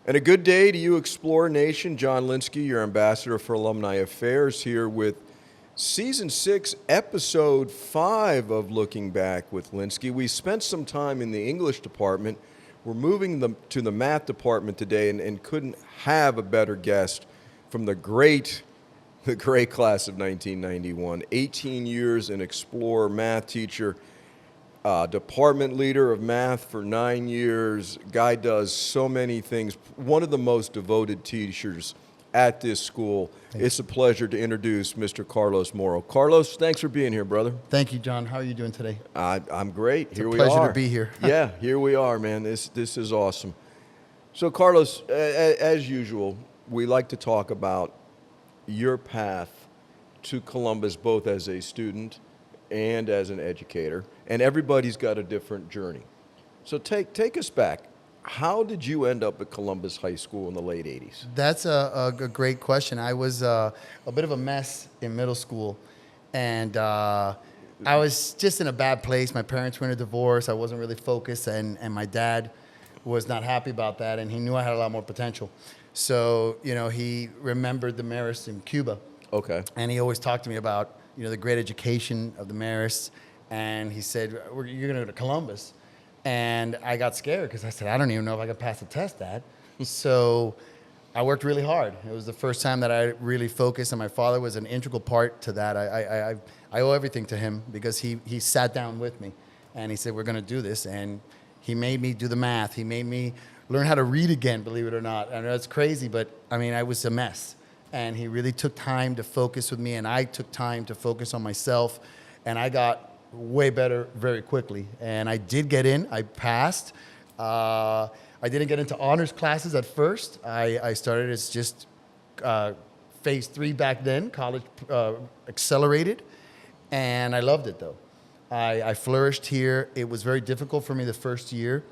And a good day to you, Explorer Nation. John Lynskey, your ambassador for Alumni Affairs, here with Season 6, Episode 5 of Looking Back with Lynskey. We spent some time in the English department. We're moving to the math department today and couldn't have a better guest from the great class of 1991. 18 years an Explorer math teacher, department leader of math for 9 years. Guy does so many things. One of the most devoted teachers at this school. It's a pleasure to introduce Mr. Carlos Moro. Carlos, thanks for being here, brother. Thank you, John. How are you doing today? I'm great. It's a pleasure to be here. Yeah, here we are, man. This is awesome. So, Carlos, as usual, we like to talk about your path to Columbus, both as a student and as an educator, and everybody's got a different journey. So take us back. How did you end up at Columbus High School in the late 80s? That's a great question. I was a bit of a mess in middle school, and I was just in a bad place. My parents were in a divorce. I wasn't really focused, and my dad was not happy about that, and he knew I had a lot more potential. So, he remembered the Marist in Cuba. Okay. And he always talked to me about, the great education of the Marist. And he said, you're going to go to Columbus. And I got scared because I said, I don't even know if I could pass the test, Dad. So I worked really hard. It was the first time that I really focused, and my father was an integral part to that. I owe everything to him because he sat down with me, and he said, we're going to do this. And he made me do the math. He made me learn how to read again, believe it or not. I know it's crazy, but, I was a mess. And he really took time to focus with me, and I took time to focus on myself, and I got way better very quickly. And I did get in. I passed. I didn't get into honors classes at first. I started as just phase 3 back then, college accelerated, and I loved it, though. I flourished here. It was very difficult for me the first year.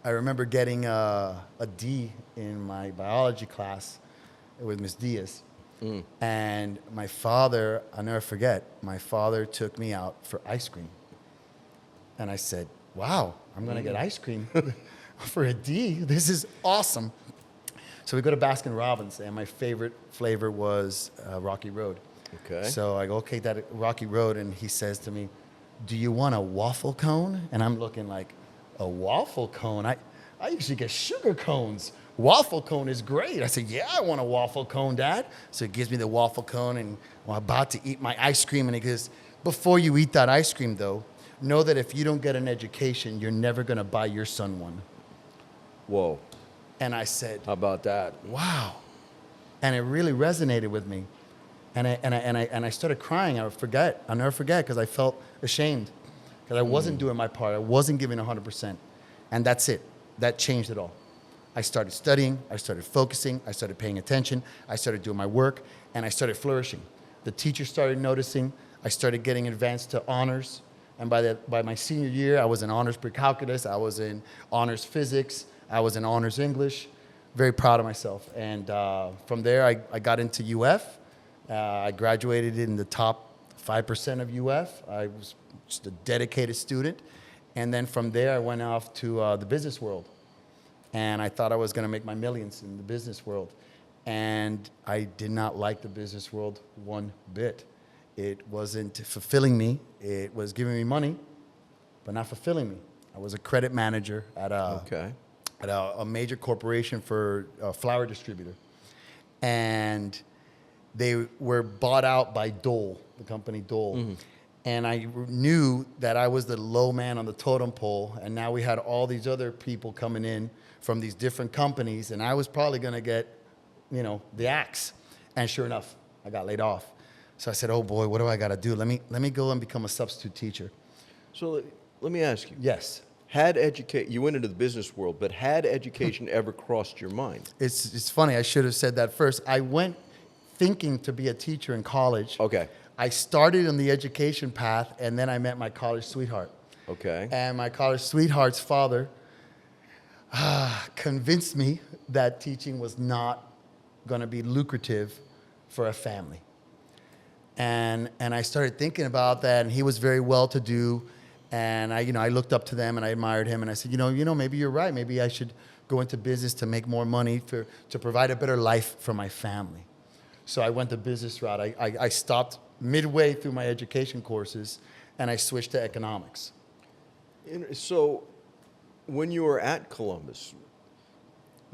I remember getting a D in my biology class with Miss Diaz. And my father, I'll never forget, my father took me out for ice cream. And I said, wow, I'm going to get ice cream for a D. This is awesome. So we go to Baskin Robbins, and my favorite flavor was Rocky Road. Okay. So I go, okay, that Rocky Road, and he says to me, do you want a waffle cone? And I'm looking like, a waffle cone? I usually get sugar cones. Waffle cone is great. I said, yeah, I want a waffle cone, Dad. So he gives me the waffle cone, and I'm about to eat my ice cream. And he goes, before you eat that ice cream, though, know that if you don't get an education, you're never going to buy your son one. Whoa. And I said, How about that? wow. And it really resonated with me. And I started crying. I'll never forget, because I felt ashamed, because I wasn't doing my part. I wasn't giving 100%. And that's it. That changed it all. I started studying, I started focusing, I started paying attention, I started doing my work, and I started flourishing. The teachers started noticing. I started getting advanced to honors. And by my senior year, I was in honors pre-calculus, I was in honors physics, I was in honors English. Very proud of myself. And from there, I got into UF. I graduated in the top 5% of UF. I was just a dedicated student. And then from there, I went off to the business world. And I thought I was going to make my millions in the business world. And I did not like the business world one bit. It wasn't fulfilling me. It was giving me money, but not fulfilling me. I was a credit manager at a major corporation for a flour distributor. And they were bought out by Dole, the company Dole. Mm-hmm. And I knew that I was the low man on the totem pole. And now we had all these other people coming in from these different companies, and I was probably going to get, the axe. And sure enough, I got laid off. So I said, oh boy, what do I got to do? Let me go and become a substitute teacher. So let me ask you. Yes. You went into the business world, but had education ever crossed your mind? It's funny. I should have said that first. I went thinking to be a teacher in college. Okay. I started on the education path, and then I met my college sweetheart. Okay. And my college sweetheart's father convinced me that teaching was not going to be lucrative for a family. And I started thinking about that, and he was very well-to-do, and I looked up to them, and I admired him, and I said, maybe you're right. Maybe I should go into business to make more money, to provide a better life for my family. So I went the business route. I stopped midway through my education courses, and I switched to economics. So when you were at Columbus,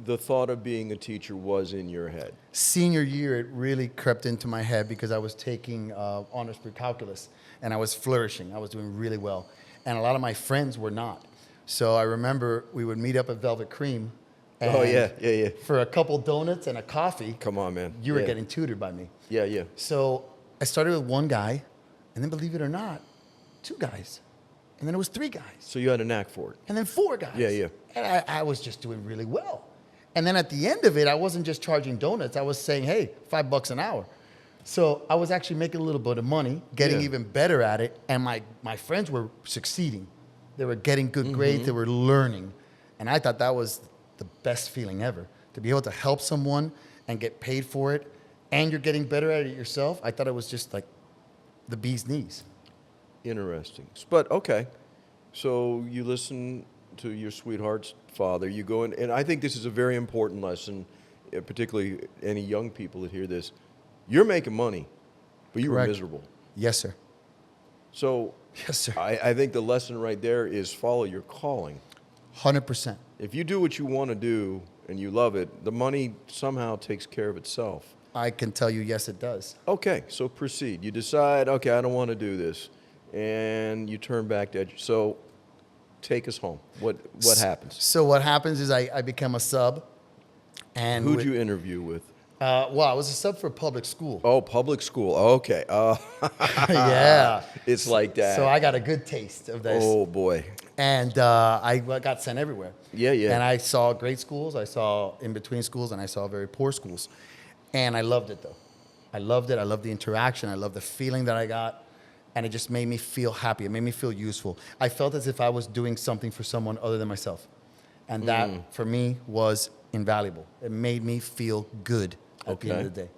the thought of being a teacher was in your head. Senior year, it really crept into my head because I was taking honors pre-calculus, and I was flourishing. I was doing really well. And a lot of my friends were not. So I remember we would meet up at Velvet Cream. And Oh, yeah. for a couple donuts and a coffee, Come on, man. you were Yeah. getting tutored by me. Yeah. So I started with one guy, and then believe it or not, 2 guys. And then it was 3 guys. So you had a knack for it. And then 4 guys. Yeah. And I was just doing really well. And then at the end of it, I wasn't just charging donuts. I was saying, hey, $5 an hour. So I was actually making a little bit of money, getting Yeah. even better at it. And my friends were succeeding. They were getting good grades. They were learning. And I thought that was the best feeling ever. To be able to help someone and get paid for it, and you're getting better at it yourself. I thought it was just like the bee's knees. Interesting. But okay. So you listen to your sweetheart's father. You go in, and I think this is a very important lesson, particularly any young people that hear this. You're making money, but you were Correct. miserable. Yes, sir. So Yes, sir. I think the lesson right there is follow your calling. 100%. If you do what you want to do and you love it, the money somehow takes care of itself. I can tell you, yes, it does. Okay, so proceed. You decide, okay, I don't want to do this, and you turn back to So take us home. What happens? So what happens is I become a sub. And Who'd you interview with? well, I was a sub for public school. Oh, public school. Okay. Yeah. It's like that. So I got a good taste of this. Oh, boy. And I got sent everywhere. Yeah. And I saw great schools, I saw in-between schools, and I saw very poor schools. And I loved it, though. I loved it. I loved the interaction. I loved the feeling that I got. And it just made me feel happy. It made me feel useful. I felt as if I was doing something for someone other than myself. And that, for me, was invaluable. It made me feel good at the end of the day.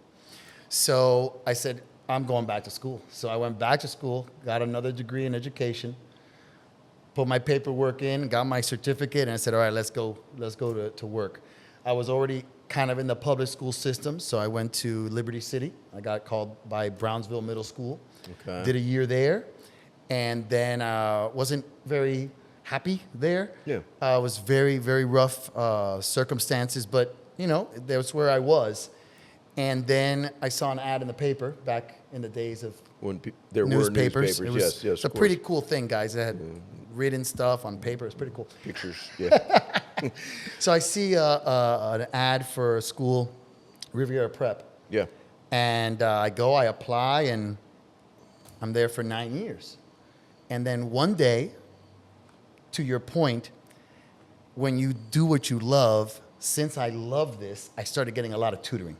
So I said, I'm going back to school. So I went back to school, got another degree in education, put my paperwork in, got my certificate, and I said, all right, let's go to work. I was already kind of in the public school system, so I went to Liberty City. I got called by Brownsville Middle School. Okay. Did a year there, and then wasn't very happy there. Yeah. It was very, very rough circumstances, but, that's where I was. And then I saw an ad in the paper back in the days of When there newspapers. were It newspapers, was, yes, it's a of course. pretty cool thing, guys. They had written stuff on paper. It's pretty cool. Pictures, yeah. So I see an ad for a school, Riviera Prep. Yeah. And I apply, and I'm there for 9 years. And then one day, to your point, when you do what you love, since I love this, I started getting a lot of tutoring.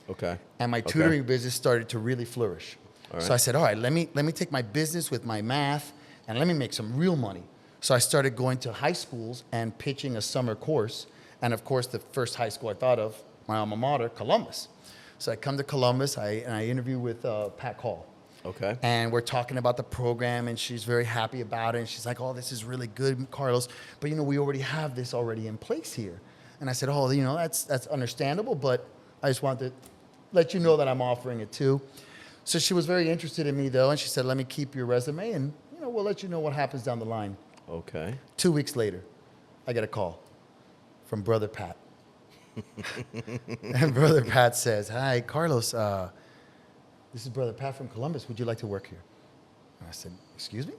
Okay. And my tutoring business started to really flourish. All right. So I said, all right, let me take my business with my math, and let me make some real money. So I started going to high schools and pitching a summer course. And of course, the first high school I thought of, my alma mater, Columbus. So I come to Columbus, and I interview with Pat Call. Okay. And we're talking about the program, and she's very happy about it. And she's like, oh, this is really good, Carlos. But, we already have this already in place here. And I said, oh, that's understandable, but I just wanted to let you know that I'm offering it too. So she was very interested in me, though, and she said, let me keep your resume, and, we'll let you know what happens down the line. Okay. 2 weeks later, I get a call from Brother Pat. And Brother Pat says, hi, Carlos, this is Brother Pat from Columbus. Would you like to work here? And I said, excuse me?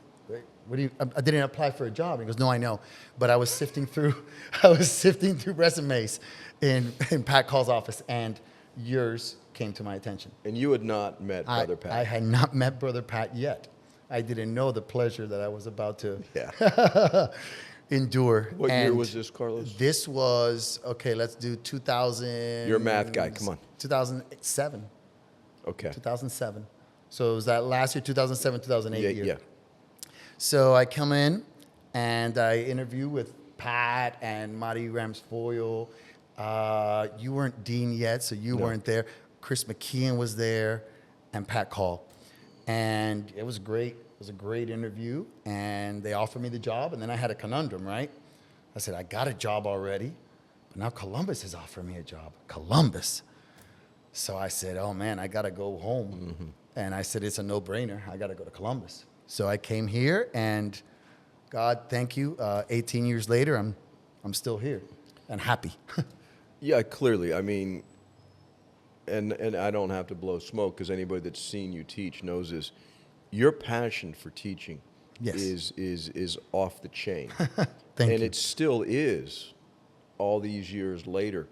What do you? I didn't apply for a job. He goes, no, I know, but I was sifting through resumes in Pat Call's office, and yours came to my attention. And you had not met Brother Pat. I had not met Brother Pat yet. I didn't know the pleasure that I was about to endure. What year And was this, Carlos? This was, let's do 2000. You're a math guy. Come on. 2007. Okay. 2007. So it was that last year, 2007, 2008 year. Yeah. So I come in and I interview with Pat and Marty Ramsfoyle. You weren't dean yet, so you weren't there. Chris McKeon was there, and Pat Call. And it was great. It was a great interview, and they offered me the job, and then I had a conundrum, right? I said, I got a job already, now Columbus is offering me a job. Columbus. So I said, oh man, I got to go home. And I said, it's a no-brainer. I got to go to Columbus. So I came here, and God, thank you. 18 years later, I'm still here and happy. Yeah, clearly. I mean, and I don't have to blow smoke, because anybody that's seen you teach knows this. Your passion for teaching is off the chain. Thank and you. it still is all these years later.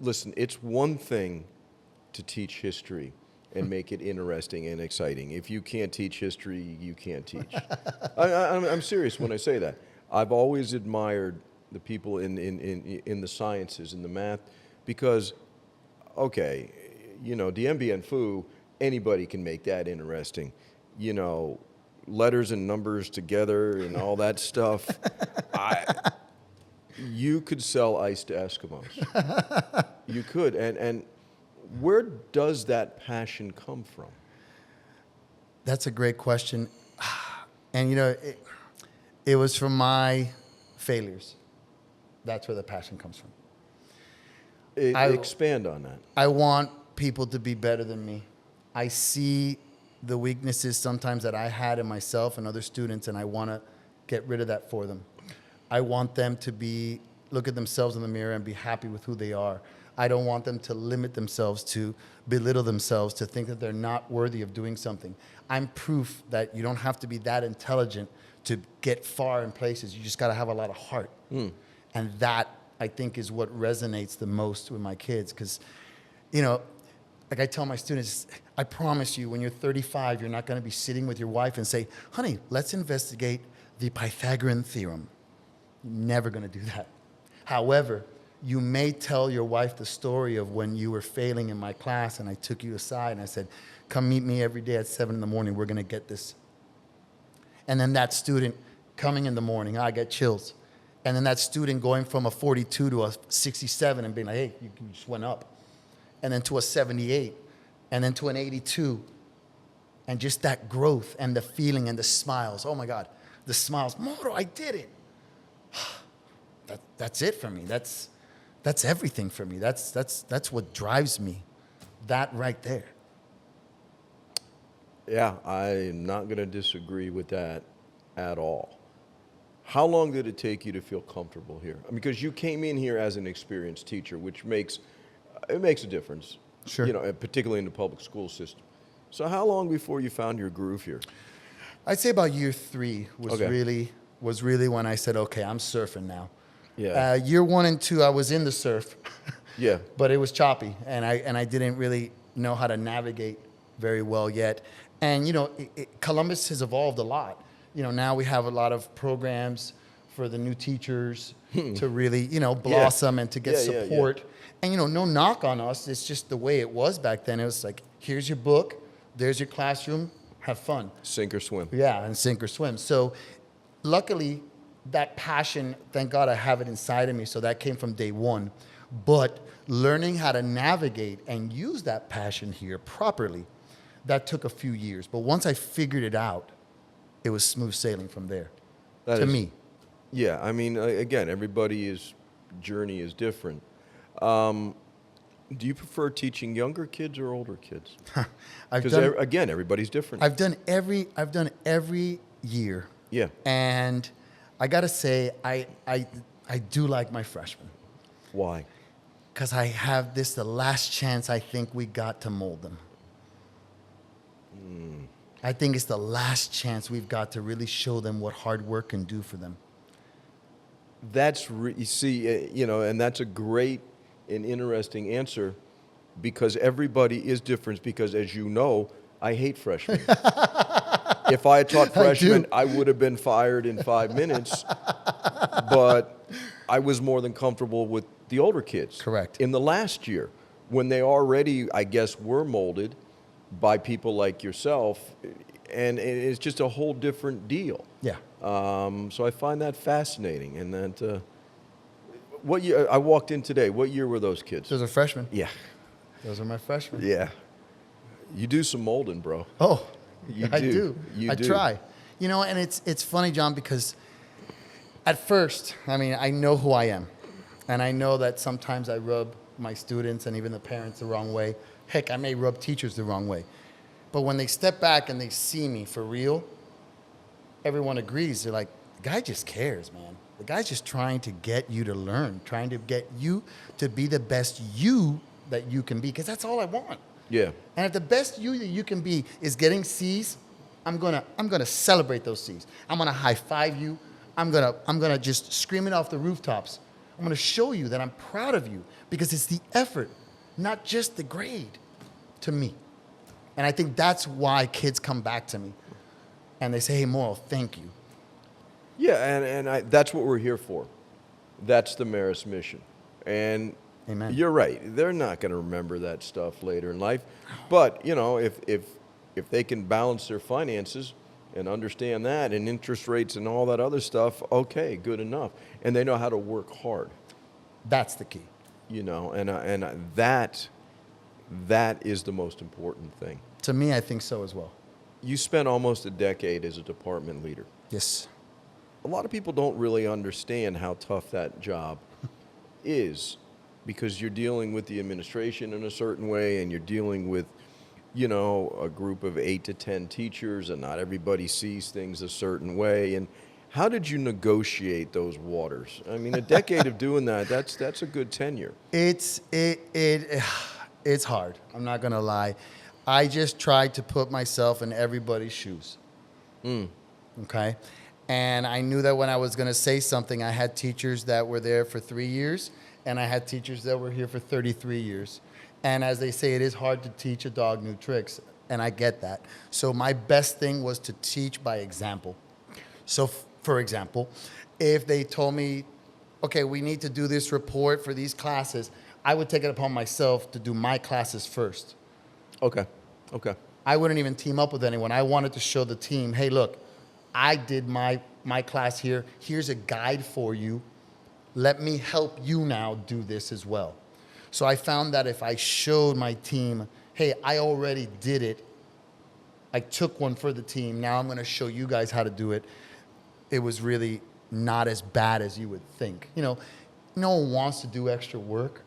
Listen, it's one thing to teach history and make it interesting and exciting. If you can't teach history, you can't teach. I'm serious when I say that. I've always admired the people in the sciences, in the math, because, okay, you know, Dien Bien Phu, anybody can make that interesting. You know, letters and numbers together and all that stuff. You could sell ice to Eskimos. You could. And where does that passion come from? That's a great question. And, you know, it was from my failures. That's where the passion comes from. Expand on that. I want people to be better than me. I see the weaknesses sometimes that I had in myself and other students, and I want to get rid of that for them. I want them to look at themselves in the mirror and be happy with who they are. I don't want them to limit themselves, to belittle themselves, to think that they're not worthy of doing something. I'm proof that you don't have to be that intelligent to get far in places. You just got to have a lot of heart. And that, I think, is what resonates the most with my kids. Because, you know, like I tell my students, I promise you, when you're 35, you're not going to be sitting with your wife and say, honey, let's investigate the Pythagorean theorem. You're never going to do that. However, you may tell your wife the story of when you were failing in my class and I took you aside and I said, come meet me every day at 7 in the morning. We're going to get this. And then that student coming in the morning, I get chills. And then that student going from a 42 to a 67 and being like, hey, you just went up. And then to a 78, and then to an 82. And just that growth and the feeling and the smiles. Oh my God, the smiles. Moro, I did it. That's it for me. That's everything for me. That's what drives me. That right there. Yeah, I'm not going to disagree with that at all. How long did it take you to feel comfortable here? I mean, because you came in here as an experienced teacher, which makes a difference. Sure. You know, particularly in the public school system. So how long before you found your groove here? I'd say about year 3 was really when I said, okay, I'm surfing now. Yeah. Year 1 and 2, I was in the surf. Yeah. But it was choppy, and I didn't really know how to navigate very well yet. And, you know, Columbus has evolved a lot. You know, now we have a lot of programs for the new teachers to really, you know, blossom and to get support. Yeah. And, you know, no knock on us. It's just the way it was back then. It was like, here's your book, there's your classroom, have fun. Sink or swim. Yeah, and sink or swim. So luckily, that passion, thank God I have it inside of me, so that came from day one. But learning how to navigate and use that passion here properly, that took a few years. But once I figured it out, it was smooth sailing from there, to me. Yeah, I mean, again, everybody's journey is different. Do you prefer teaching younger kids or older kids? Because again, everybody's different. I've done every year. Yeah. And I got to say, I do like my freshmen. Why? Because I have the last chance I think we got to mold them. I think it's the last chance we've got to really show them what hard work can do for them. You see, you know, and that's a great and interesting answer, because everybody is different. Because, as you know, I hate freshmen. If I had taught freshmen, I would have been fired in 5 minutes. But I was more than comfortable with the older kids. Correct. In the last year, when they already, I guess, were molded by people like yourself, and it's just a whole different deal. Yeah. So I find that fascinating. And that, what year? I walked in today. What year were those kids? Those are freshmen. Yeah. Those are my freshmen. Yeah. You do some molding, bro. Oh, I do. You I do. try. You know, and it's funny, John, because at first, I mean, I know who I am. And I know that sometimes I rub my students and even the parents the wrong way. Heck, I may rub teachers the wrong way. But when they step back and they see me for real, everyone agrees. They're like, the guy just cares, man. The guy's just trying to get you to learn, trying to get you to be the best you that you can be, because that's all I want. Yeah. And if the best you that you can be is getting C's, I'm gonna celebrate those C's. I'm gonna high five you. I'm gonna just scream it off the rooftops. I'm gonna show you that I'm proud of you, because it's the effort, not just the grade, to me. And I think that's why kids come back to me and they say, hey, Moro, thank you. Yeah, and that's what we're here for. That's the Marist mission. And Amen. You're right. They're not going to remember that stuff later in life. But, you know, if they can balance their finances and understand that, and interest rates and all that other stuff, okay, good enough. And they know how to work hard. That's the key. You know, and that is the most important thing. To me, I think so as well. You spent almost a decade as a department leader. Yes. A lot of people don't really understand how tough that job is, because you're dealing with the administration in a certain way, and you're dealing with, you know, a group of 8 to 10 teachers, and not everybody sees things a certain way. And how did you negotiate those waters? I mean, a decade of doing that's a good tenure. It's hard. I'm not gonna lie. I just tried to put myself in everybody's shoes. Okay? And I knew that when I was gonna say something, I had teachers that were there for 3 years, and I had teachers that were here for 33 years. And as they say, it is hard to teach a dog new tricks, and I get that. So my best thing was to teach by example. So for example, if they told me, okay, we need to do this report for these classes, I would take it upon myself to do my classes first. Okay. I wouldn't even team up with anyone. I wanted to show the team, hey, look, I did my class here. Here's a guide for you. Let me help you now do this as well. So I found that if I showed my team, hey, I already did it. I took one for the team. Now I'm going to show you guys how to do it. It was really not as bad as you would think. You know, no one wants to do extra work.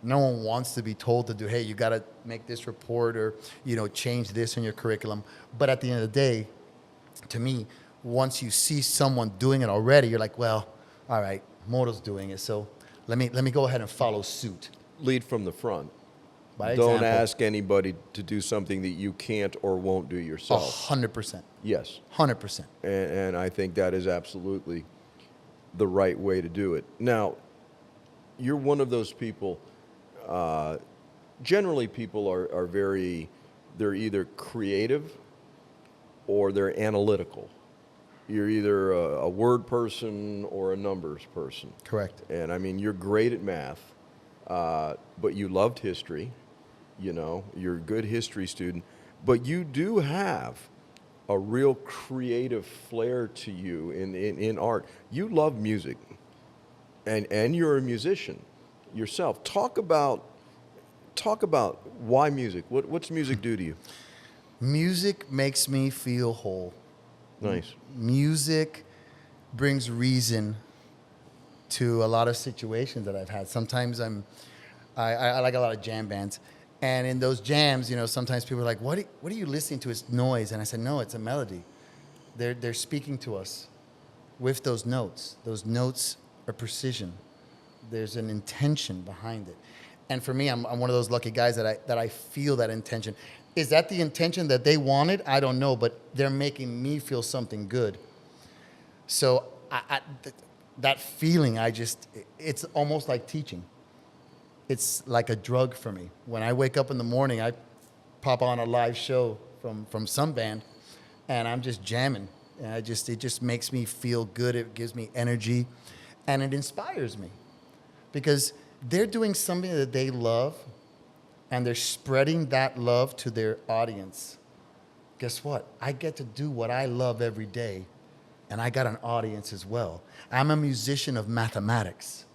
No one wants to be told to do, hey, you got to make this report, or, you know, change this in your curriculum. But at the end of the day, to me, once you see someone doing it already, you're like, well, all right, Moro's doing it, so let me go ahead and follow suit. Lead from the front. By Don't example. ask anybody to do something that you can't or won't do yourself. 100%. Yes. 100%. And I think that is absolutely the right way to do it. Now, you're one of those people, generally people are they're either creative or they're analytical. You're either a word person or a numbers person. Correct. And I mean, you're great at math, but you loved history. You know, you're a good history student, but you do have a real creative flair to you in art. You love music, and you're a musician yourself. Talk about why music. What's music do to you? Music makes me feel whole. Nice. Music brings reason to a lot of situations that I've had. Sometimes I like a lot of jam bands. And in those jams, you know, sometimes people are like, what are you listening to? It's noise. And I said, no, it's a melody. They're speaking to us with those notes. Those notes are precision. There's an intention behind it. And for me, I'm one of those lucky guys that I feel that intention. Is that the intention that they wanted? I don't know, but they're making me feel something good. So that feeling, it's almost like teaching. It's like a drug for me. When I wake up in the morning, I pop on a live show from some band, and I'm just jamming. And it just makes me feel good. It gives me energy, and it inspires me, because they're doing something that they love, and they're spreading that love to their audience. Guess what? I get to do what I love every day, and I got an audience as well. I'm a musician of mathematics.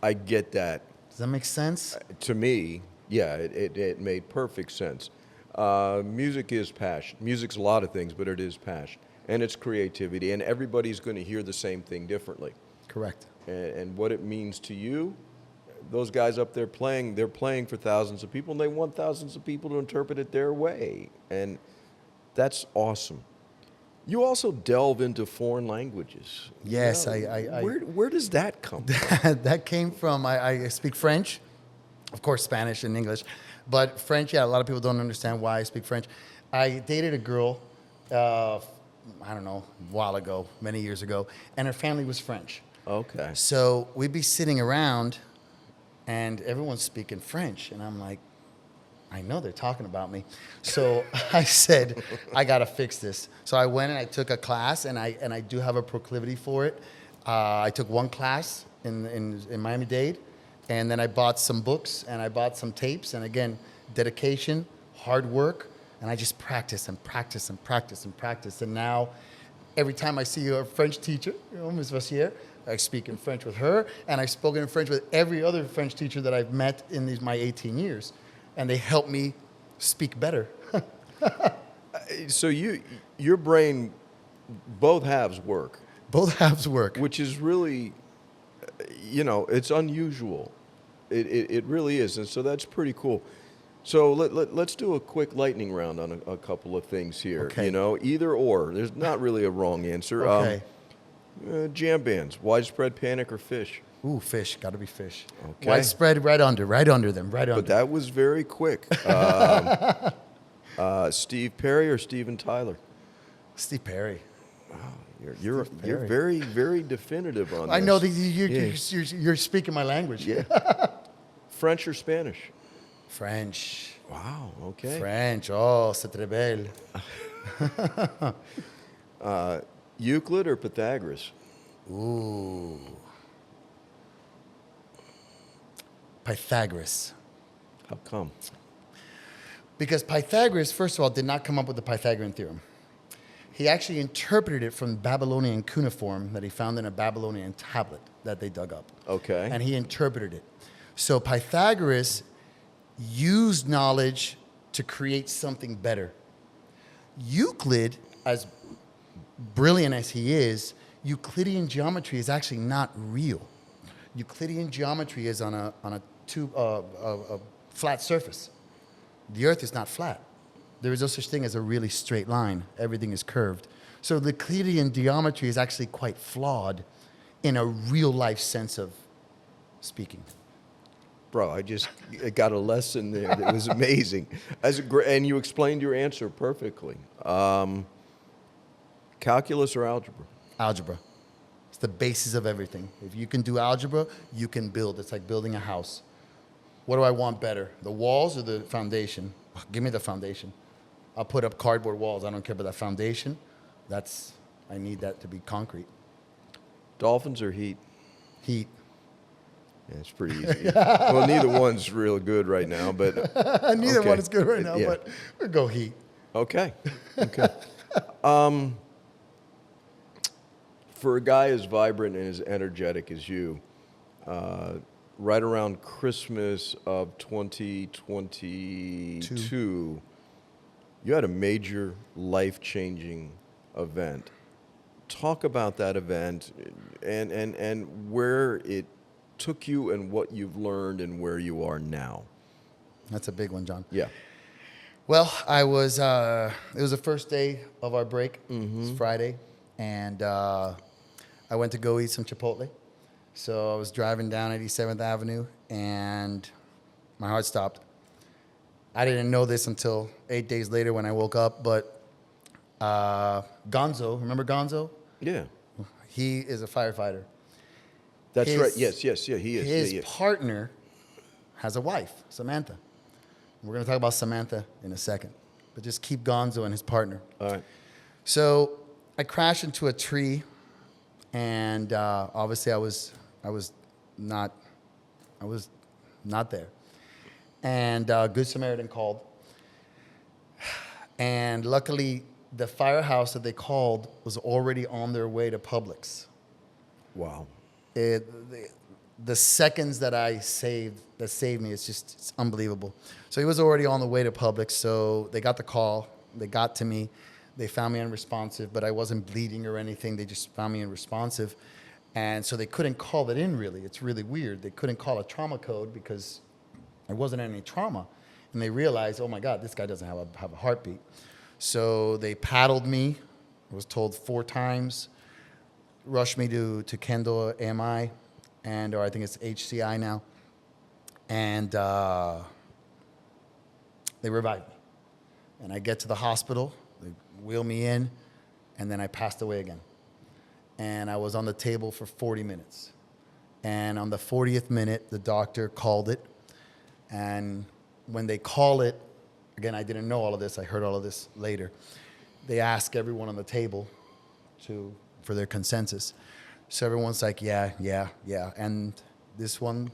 I get that. Does that make sense? To me, yeah, it made perfect sense. Music is passion. Music's a lot of things, but it is passion. And it's creativity. And everybody's going to hear the same thing differently. Correct. and what it means to you. Those guys up there playing, they're playing for thousands of people, and they want thousands of people to interpret it their way. And that's awesome. You also delve into foreign languages. Yes, You know, I where does that come from? that came from, I speak French, of course, Spanish and English, but French, yeah, a lot of people don't understand why I speak French. I dated a girl, I don't know, a while ago, many years ago, and her family was French. Okay. So we'd be sitting around, and everyone's speaking French, and I'm like, I know they're talking about me. So I said, I got to fix this. So I went and I took a class, and I do have a proclivity for it. I took one class in Miami-Dade, and then I bought some books, and I bought some tapes, and again, dedication, hard work, and I just practice and practice and practice and practice. And now, every time I see a French teacher, Ms. Vassier, I speak in French with her, and I've spoken in French with every other French teacher that I've met in my 18 years. And they help me speak better. So your brain, both halves work, Both halves work. which is really, it's unusual. It really is, and so that's pretty cool. So let's do a quick lightning round on a couple of things here. Okay. Either or. There's not really a wrong answer. Okay. Jam bands, widespread panic or Fish. Ooh, Fish. Got to be Fish. Okay. Widespread, right under them, right under. But that was very quick. Steve Perry or Steven Tyler? Steve Perry. You're Perry. very, very definitive on this. I know that Yeah. you're speaking my language. Yeah. French or Spanish? French. Wow. Okay. French. Oh, c'est très belle. Euclid or Pythagoras? Ooh. Pythagoras. How come? Because Pythagoras, first of all, did not come up with the Pythagorean theorem. He actually interpreted it from Babylonian cuneiform that he found in a Babylonian tablet that they dug up. Okay. And he interpreted it. So Pythagoras used knowledge to create something better. Euclid, as brilliant as he is, Euclidean geometry is actually not real. Euclidean geometry is on a flat surface. The Earth is not flat. There is no such thing as a really straight line. Everything is curved. So the Euclidean geometry is actually quite flawed in a real life sense of speaking. Bro, I got a lesson there that was amazing. And you explained your answer perfectly. Calculus or algebra? Algebra. It's the basis of everything. If you can do algebra, you can build. It's like building a house. What do I want better, the walls or the foundation? Give me the foundation. I'll put up cardboard walls. I don't care about that foundation. I need that to be concrete. Dolphins or Heat? Heat. Yeah, it's pretty easy. Well, neither one's real good right now, but Neither okay. one is good right now, Yeah. but we'll go Heat. Okay. For a guy as vibrant and as energetic as you, right around Christmas of 2022, you had a major life-changing event. Talk about that event and where it took you and what you've learned and where you are now. That's a big one, John. Yeah. Well, it was the first day of our break. Mm-hmm. It was Friday, and I went to go eat some Chipotle. So I was driving down 87th Avenue, and my heart stopped. I didn't know this until 8 days later when I woke up, but Gonzo, remember Gonzo? Yeah. He is a firefighter. That's His- right. Yes, yeah, he is. His Yeah. partner has a wife, Samantha. We're going to talk about Samantha in a second, but just keep Gonzo and his partner. All right. So I crashed into a tree, and obviously I was not there. And Good Samaritan called, and luckily the firehouse that they called was already on their way to Publix. Wow. The seconds that saved me, it's unbelievable. So he was already on the way to Publix. So they got the call. They got to me. They found me unresponsive, but I wasn't bleeding or anything. They just found me unresponsive. And so they couldn't call it in really. It's really weird. They couldn't call a trauma code because there wasn't any trauma. And they realized, oh my God, this guy doesn't have a heartbeat. So they paddled me. I was told 4 times, rushed me to Kendall AMI, or I think it's HCI now. And they revived me. And I get to the hospital, they wheel me in, and then I passed away again. And I was on the table for 40 minutes. And on the 40th minute, the doctor called it. And when they call it, again, I didn't know all of this. I heard all of this later. They ask everyone on the table for their consensus. So everyone's like, yeah. And this one,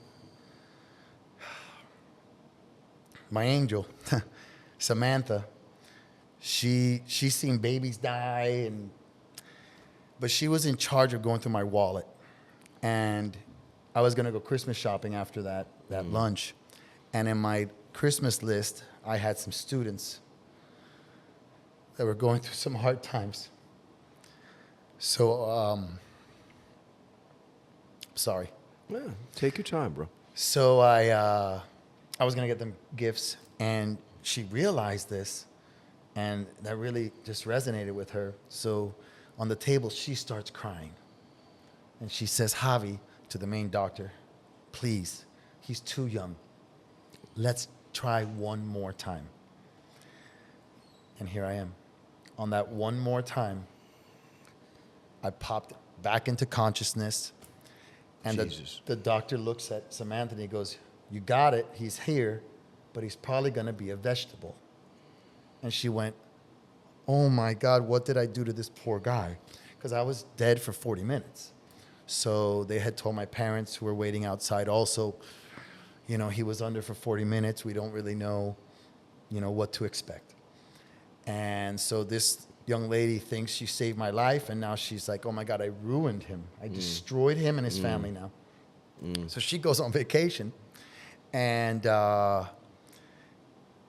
my angel, Samantha, she's seen babies die, but she was in charge of going through my wallet. And I was going to go Christmas shopping after that lunch. And in my Christmas list, I had some students that were going through some hard times. So, sorry. Yeah, take your time, bro. So I was going to get them gifts, and she realized this, and that really just resonated with her. So on the table, she starts crying. And she says, Javi, to the main doctor, please, he's too young. Let's try one more time. And here I am. On that one more time, I popped back into consciousness. And the doctor looks at Samantha and he goes, you got it, he's here, but he's probably going to be a vegetable. And she went, oh my God, what did I do to this poor guy? Because I was dead for 40 minutes. So they had told my parents who were waiting outside also, he was under for 40 minutes. We don't really know, what to expect. And so this young lady thinks she saved my life, and now she's like, oh my God, I ruined him. I destroyed him and his family now. So she goes on vacation, and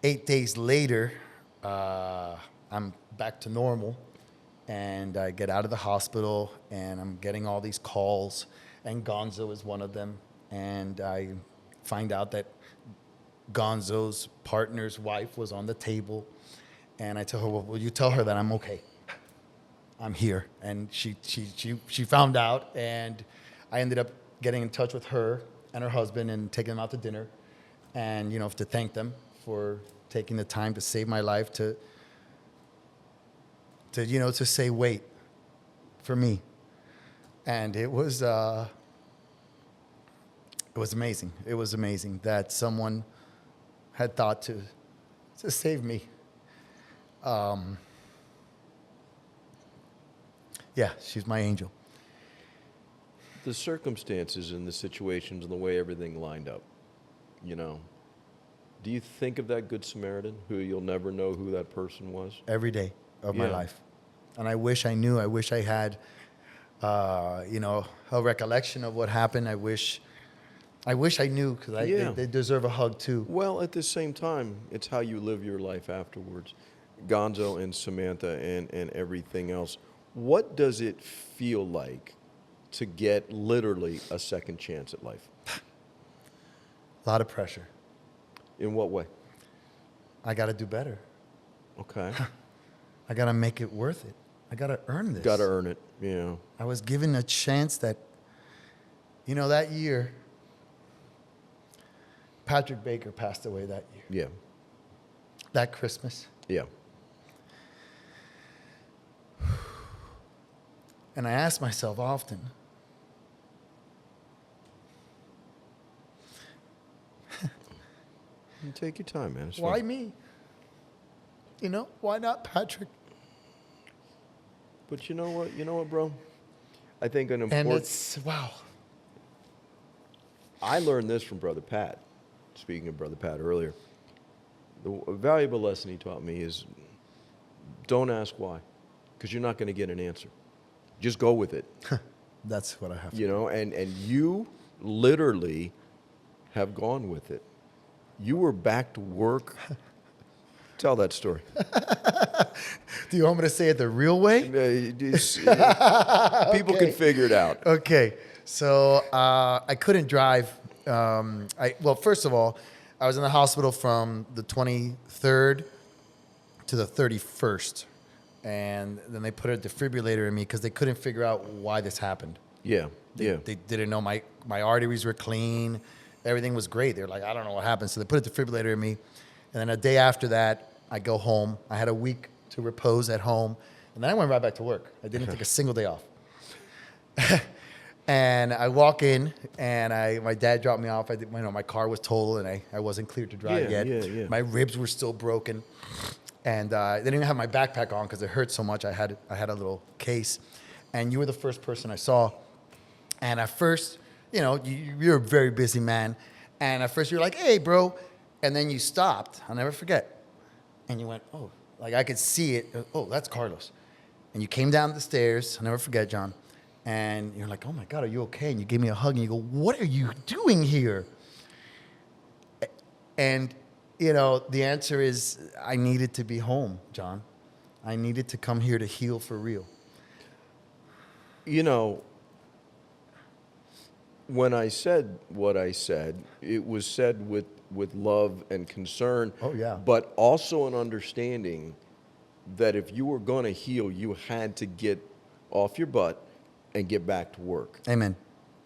8 days later, I'm back to normal, and I get out of the hospital, and I'm getting all these calls, and Gonzo is one of them, and I find out that Gonzo's partner's wife was on the table, and I tell her, well, will you tell her that I'm okay? I'm here. And she found out, and I ended up getting in touch with her and her husband and taking them out to dinner, and to thank them for taking the time to save my life, to say wait for me. And it was amazing. It was amazing that someone had thought to save me. Yeah, she's my angel. The circumstances and the situations and the way everything lined up, do you think of that Good Samaritan who you'll never know who that person was? Every day of my life. And I wish I knew. I wish I had, a recollection of what happened. I wish I knew, because they deserve a hug too. Well, at the same time, it's how you live your life afterwards. Gonzo and Samantha and everything else. What does it feel like to get literally a second chance at life? A lot of pressure. In what way? I got to do better. Okay. I got to make it worth it. I got to earn this. Got to earn it, yeah. I was given a chance that, that year, Patrick Baker passed away that year. Yeah. That Christmas. Yeah. And I ask myself often, take your time, man. It's why fine. me? Why not Patrick? But you know what, bro? I think an important... And it's, wow. I learned this from Brother Pat, speaking of Brother Pat earlier. A valuable lesson he taught me is don't ask why, because you're not going to get an answer. Just go with it. That's what I have to do. And you literally have gone with it. You were back to work Tell that story. Do you want me to say it the real way? People can figure it out. Okay. So I couldn't drive. Well, first of all, I was in the hospital from the 23rd to the 31st. And then they put a defibrillator in me because they couldn't figure out why this happened. Yeah. They didn't know my arteries were clean. Everything was great. They're like, I don't know what happened. So they put a defibrillator in me. And then a day after that, I go home. I had a week to repose at home. And then I went right back to work. I didn't take a single day off. And I walk in, and my dad dropped me off. My car was totaled, and I wasn't cleared to drive yet. Yeah. My ribs were still broken. And they didn't even have my backpack on because it hurt so much. I had a little case. And you were the first person I saw. And at first, you're a very busy man. And at first you're like, hey, bro. And then you stopped. I'll never forget. And you went, oh, like I could see it. Oh, that's Carlos. And you came down the stairs. I'll never forget, John. And you're like, oh my God, are you okay? And you gave me a hug and you go, what are you doing here? And, the answer is I needed to be home, John. I needed to come here to heal for real. When I said what I said, it was said with love and concern. Oh, yeah. But also an understanding that if you were going to heal, you had to get off your butt and get back to work. Amen.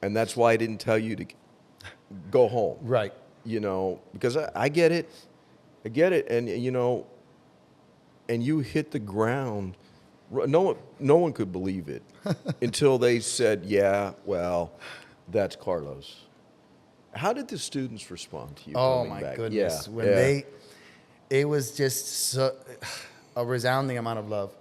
And that's why I didn't tell you to go home. Right. Because I get it. I get it. And, and you hit the ground. No one could believe it until they said, yeah, well, that's Carlos. How did the students respond to you Oh, coming my back? goodness. Yeah, It was just a resounding amount of love.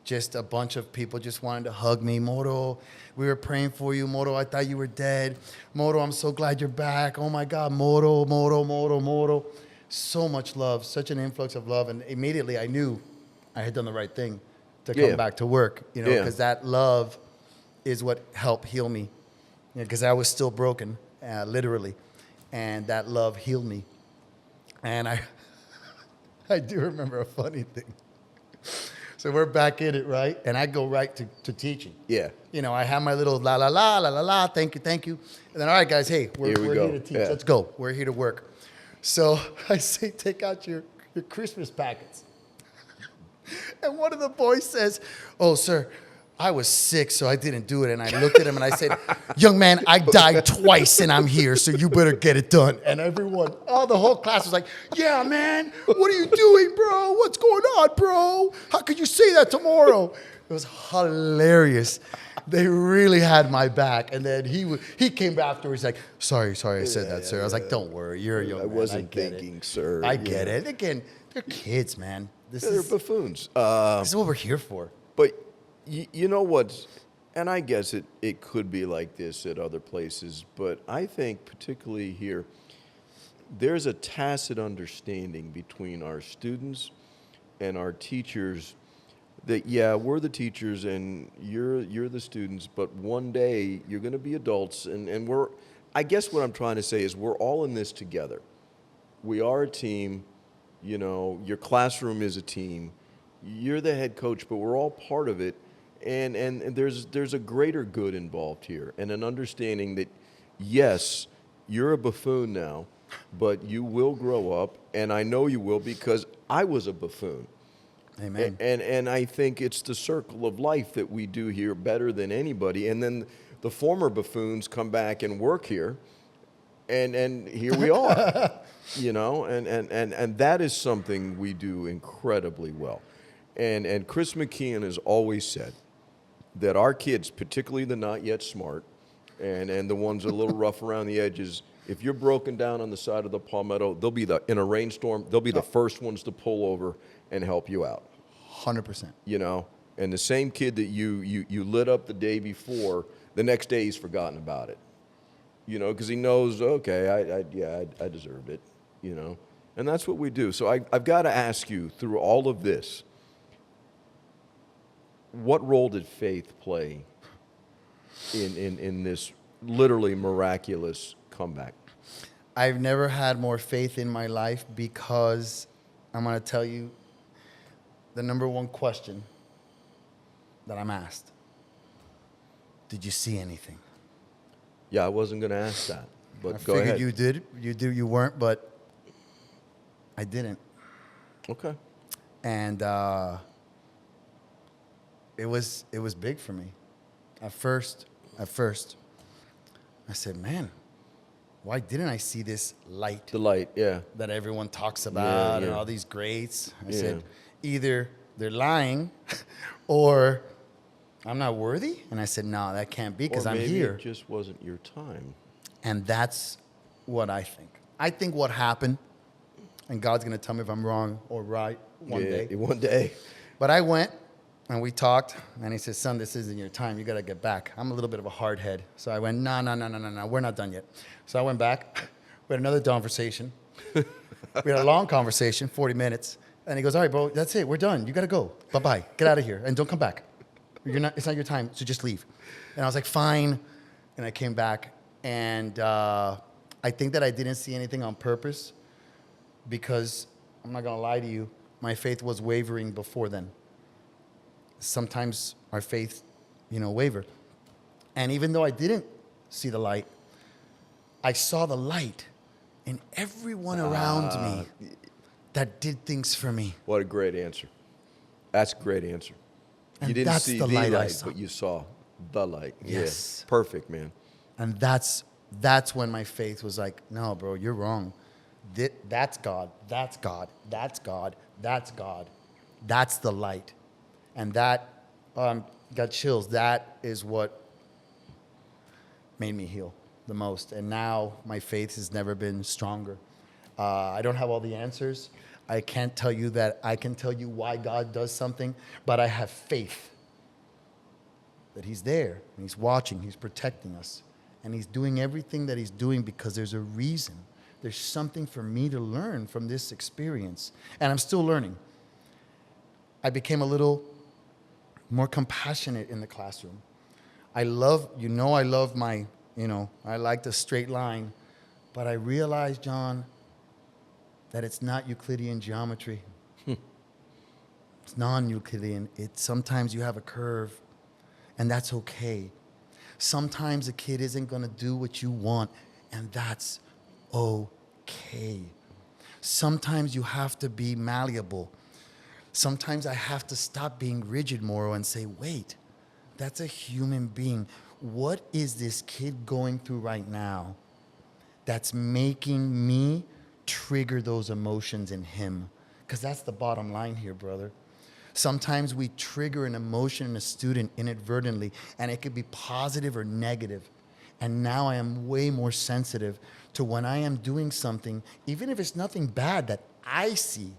Just a bunch of people just wanted to hug me. Moro, we were praying for you. Moro, I thought you were dead. Moro, I'm so glad you're back. Oh my God, Moro, Moro, Moro, Moro. So much love, such an influx of love. And immediately I knew I had done the right thing to come back to work, because that love is what helped heal me. Because I was still broken, literally. And that love healed me. And I do remember a funny thing. So we're back in it, right? And I go right to teaching. Yeah. I have my little la la la la la la. Thank you. And then, all right, guys. Hey, we're here to teach. Yeah. Let's go. We're here to work. So I say, take out your Christmas packets. And one of the boys says, "Oh, sir, I was sick, so I didn't do it." And I looked at him and I said, "Young man, I died twice and I'm here, so you better get it done." And the whole class was like, "Yeah, man, what are you doing, bro? What's going on, bro? How could you say that tomorrow?" It was hilarious. They really had my back. And then he came back afterwards like, sorry, I said that, sir. I was like, don't worry, you're a young man. I wasn't thinking, sir. I get it. Again, they're kids, man. They're buffoons. This is what we're here for. But you know what? And I guess it could be like this at other places, but I think particularly here, there's a tacit understanding between our students and our teachers that, yeah, we're the teachers and you're the students, but one day you're going to be adults, and I guess what I'm trying to say is we're all in this together. We are a team. Your classroom is a team. You're the head coach, but we're all part of it. And there's a greater good involved here, and an understanding that, yes, you're a buffoon now, but you will grow up, and I know you will because I was a buffoon. Amen. And I think it's the circle of life that we do here better than anybody. And then the former buffoons come back and work here, and here we are, and that is something we do incredibly well. And Chris McKeon has always said that our kids, particularly the not yet smart, and the ones a little rough around the edges, if you're broken down on the side of the palmetto, they'll be in a rainstorm, they'll be the first ones to pull over and help you out. 100%. And the same kid that you lit up the day before, the next day he's forgotten about it. Because he knows, okay, I deserved it, And that's what we do. So I've got to ask you, through all of this, what role did faith play in this literally miraculous comeback? I've never had more faith in my life because I'm going to tell you the number one question that I'm asked. Did you see anything? Yeah, I wasn't going to ask that, but I go figured ahead. you did. You weren't, but I didn't. Okay. And it was big for me. At first, I said, man, why didn't I see this light The light, yeah. that everyone talks about yeah. and all these greats? I Yeah. said, either they're lying or I'm not worthy. And I said, no, that can't be because Or I'm maybe here. it just wasn't your time. And that's what I think. I think what happened, and God's going to tell me if I'm wrong or right one day. One day. But I went and we talked, and he said, son, this isn't your time. You got to get back. I'm a little bit of a hard head. So I went, no, we're not done yet. So I went back. We had another conversation. We had a long conversation, 40 minutes. And he goes, all right, bro, that's it. We're done. You got to go. Bye-bye. Get out of here. And don't come back. It's not your time, so just leave. And I was like, fine. And I came back. And I think that I didn't see anything on purpose because, I'm not going to lie to you, my faith was wavering before then. Sometimes our faith, waver. And even though I didn't see the light, I saw the light in everyone around me that did things for me. What a great answer. That's a great answer. And You didn't that's see the the light I light, saw. but you saw the light. Yes. Yeah. Perfect, man. And that's when my faith was like, no, bro, you're wrong. That's God. That's God. That's God. That's God. That's the light. And that got chills. That is what made me heal the most. And now my faith has never been stronger. I don't have all the answers. I can't tell you that I can tell you why God does something, but I have faith that he's there and he's watching, he's protecting us, and he's doing everything that he's doing because there's a reason. There's something for me to learn from this experience, and I'm still learning. I became a little more compassionate in the classroom. I love my, I like the straight line, but I realized, John, that it's not Euclidean geometry. It's non-Euclidean. Sometimes you have a curve, and that's okay. Sometimes a kid isn't going to do what you want, and that's okay. Sometimes you have to be malleable. Sometimes I have to stop being rigid, Moro, and say, wait, that's a human being. What is this kid going through right now that's making me trigger those emotions in him? Because that's the bottom line here, brother. Sometimes we trigger an emotion in a student inadvertently, and it could be positive or negative. And now I am way more sensitive to when I am doing something, even if it's nothing bad that I see,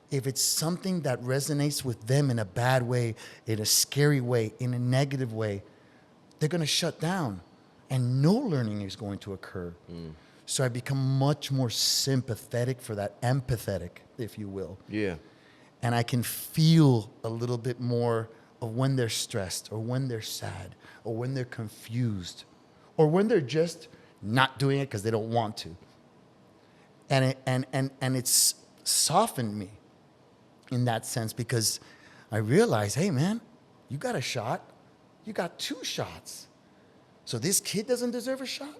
if it's something that resonates with them in a bad way, in a scary way, in a negative way, they're going to shut down, and no learning is going to occur. So I become much more sympathetic for that, empathetic, if you will. Yeah. And I can feel a little bit more of when they're stressed or when they're sad or when they're confused or when they're just not doing it because they don't want to. And it's softened me in that sense because I realize, hey, man, you got a shot. You got 2 shots. So this kid doesn't deserve a shot?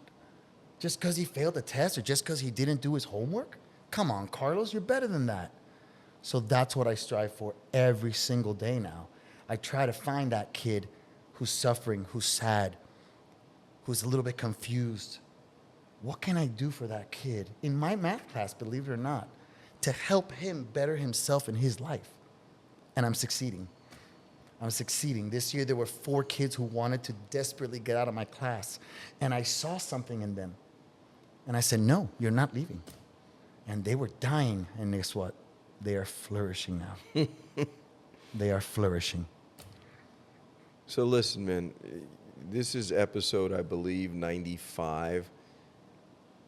Just because he failed a test or just because he didn't do his homework? Come on, Carlos, you're better than that. So that's what I strive for every single day now. I try to find that kid who's suffering, who's sad, who's a little bit confused. What can I do for that kid in my math class, believe it or not, to help him better himself in his life? And I'm succeeding. This year there were 4 kids who wanted to desperately get out of my class. And I saw something in them. And I said, no, you're not leaving. And they were dying. And guess what? They are flourishing now. They are flourishing. So listen, man, this is episode, I believe, 95.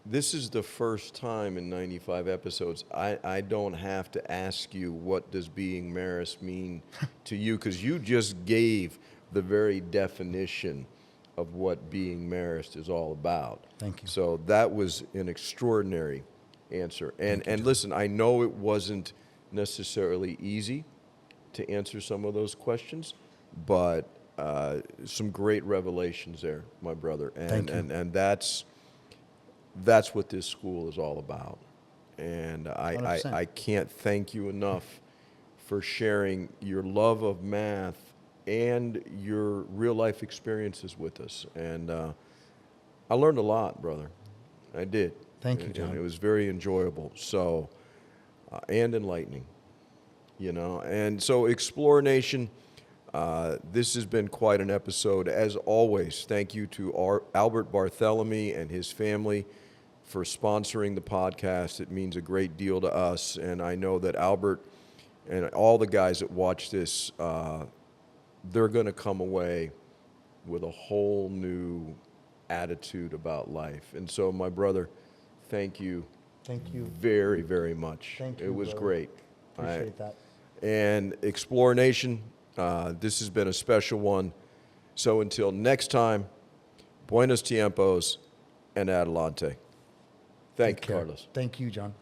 This is the first time in 95 episodes I don't have to ask you what does being Marist mean to you, because you just gave the very definition of what being Marist is all about. Thank you. So that was an extraordinary answer. And listen, I know it wasn't necessarily easy to answer some of those questions, but some great revelations there, my brother. Thank you. And that's what this school is all about. And I 100%. can't thank you enough for sharing your love of math and your real life experiences with us. And I learned a lot, brother. I did. Thank you, And John. it was very enjoyable. So, and enlightening, you know. And so, Explore Nation, this has been quite an episode. As always, thank you to Albert Barthélemy and his family for sponsoring the podcast. It means a great deal to us. And I know that Albert and all the guys that watch this, they're going to come away with a whole new attitude about life. And so, my brother, thank you. Thank you. Very, very much. Thank you, It was brother. great. Appreciate that. And Explore Nation, this has been a special one. So until next time, buenos tiempos and adelante. Thank Take you, care. Carlos. Thank you, John.